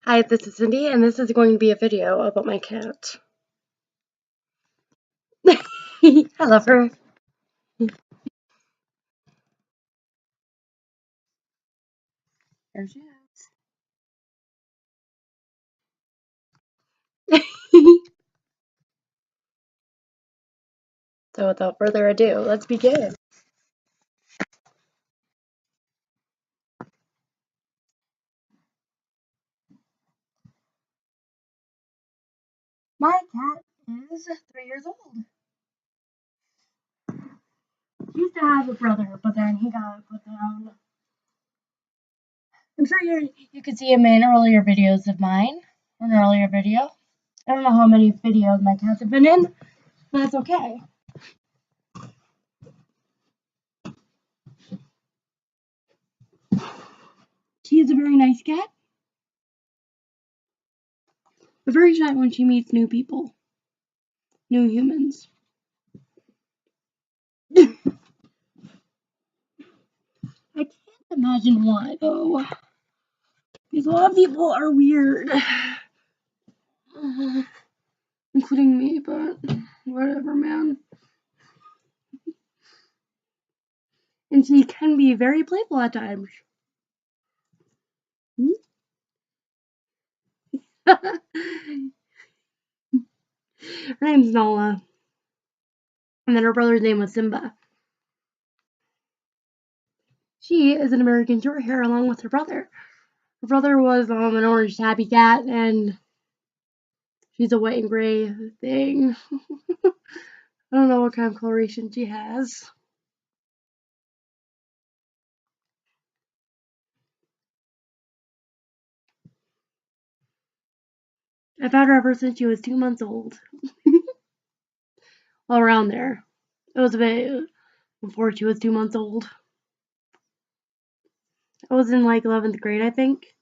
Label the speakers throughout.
Speaker 1: Hi, this is Cindy, and this is going to be a video about my cat. I love her. There she is. So without further ado, let's begin. My cat is 3 years old. She used to have a brother, but then he got put down. I'm sure you could see him in earlier videos of mine, an earlier video. I don't know how many videos my cats have been in, but that's okay. She is a very nice cat, but very shy when she meets new people, new humans. I can't imagine why, though. Because a lot of people are weird. Including me, but whatever, man. And she can be very playful at times. Her name's Nala. And then her brother's name was Simba. She is an American Shorthair along with her brother. Her brother was an orange tabby cat, and she's a white and gray thing. I don't know what kind of coloration she has. I've had her ever since she was 2 months old. Well, around there. It was a bit before she was 2 months old. I was in like 11th grade, I think.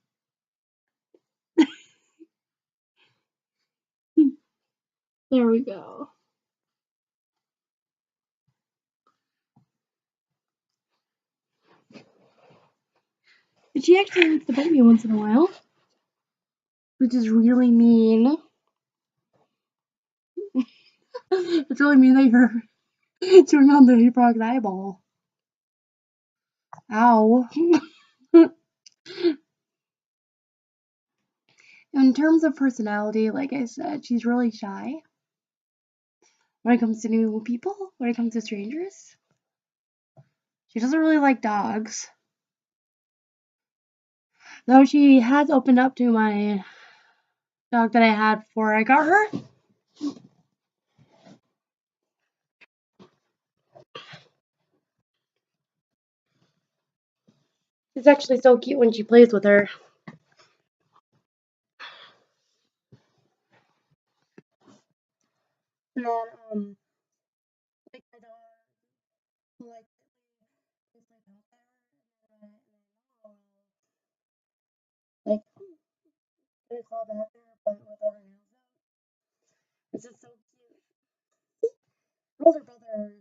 Speaker 1: There we go. And she actually likes to bite me once in a while, which is really mean. It's really mean that you're chewing on the frog's eyeball. Ow. In terms of personality, like I said, she's really shy when it comes to new people, when it comes to strangers. She doesn't really like dogs. Though she has opened up to my dog that I had before I got her. She's actually so cute when she plays with her. And then, like my dog, who like just like out there, and like they call back there, but without her nails out. It's just so cute. Her older brother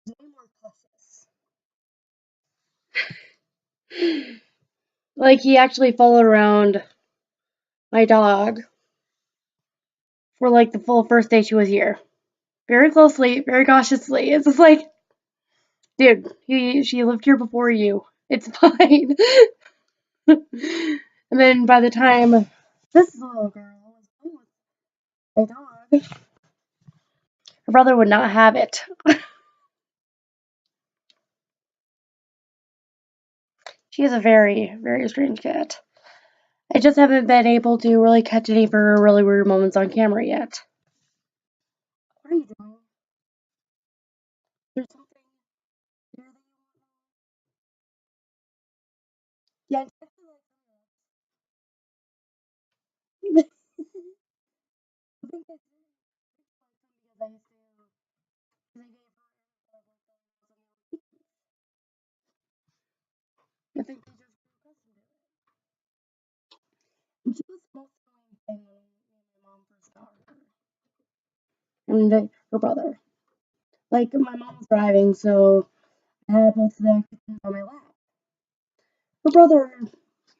Speaker 1: is way more cautious. Like he actually followed around my dog for like the full first day she was here. Very closely, very cautiously. It's just like, dude, she lived here before you. It's fine. And then by the time this little girl was playing with my dog, her brother would not have it. She is a very, very strange cat. I just haven't been able to really catch any of her really weird moments on camera yet. What are you doing? There's something here that you want to know? Yeah, it's actually like I think it's because I used to, because I gave her I think they just grew accustomed to it. And she was the most annoying thing when me and my mom first got her. And her brother. Like, my mom was driving, so I had both of their kittens on my lap. Her brother, he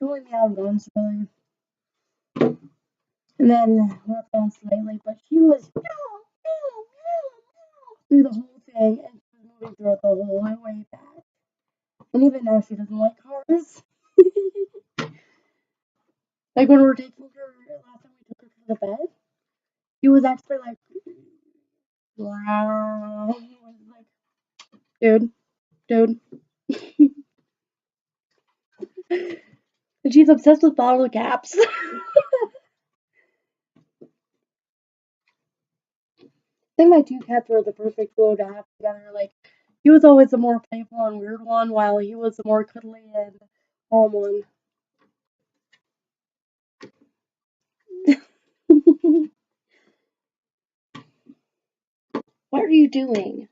Speaker 1: only meowed once, really. And then left on slightly, but she was through the whole thing, and she was moving through it the whole way back. And even now, she doesn't like cars. Like when we were taking her last time we took her to the bed, she was actually like, wow, like, dude. And she's obsessed with bottle caps. I think my two cats were the perfect duo to have together. Like, he was always the more playful and weird one, while he was the more cuddly and calm one. What are you doing?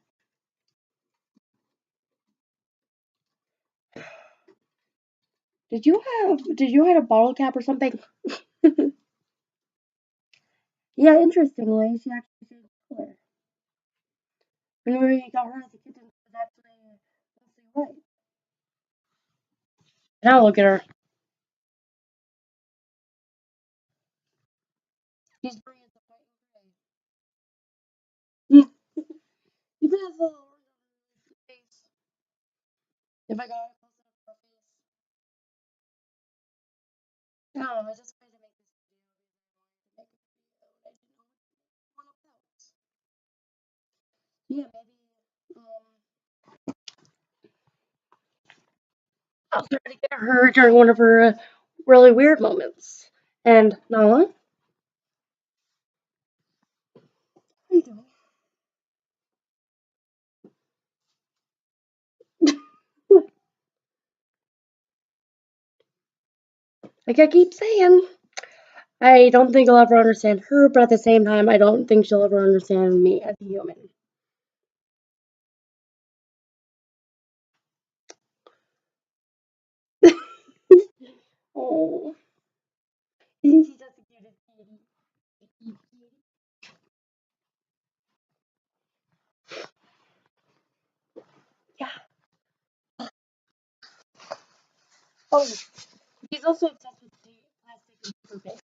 Speaker 1: Did you have a bottle cap or something? Yeah, interestingly, she actually changed color. Whenever we got her as a kitten, she was actually mostly white. Now look at her. She's green as a white and gray. Even has a little orange on her face. If I got it close enough to her face. I don't know, I just wanted to make this video because I wanted to make a video and I didn't know what about. Yeah, maybe I'll try to get her during one of her really weird moments. And Nala, how you doing? Like I keep saying, I don't think I'll ever understand her, but at the same time, I don't think she'll ever understand me as a human. Oh, isn't she just the cutest kitty? Yeah. Oh, she's also obsessed with plastic and paper bags.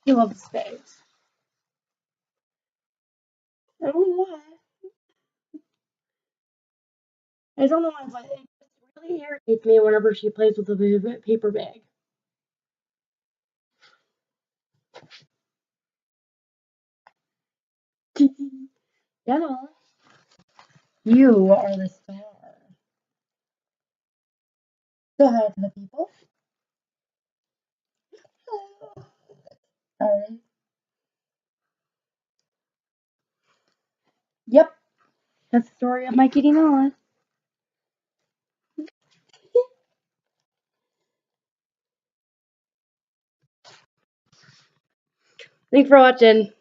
Speaker 1: She loves bags. I don't know why. I don't know why, but it just really irritates me whenever she plays with a paper bag. Yeah. You are the star. Say hi to the people. Alright. Yep. That's the story of my kitty Nala. Thanks for watching.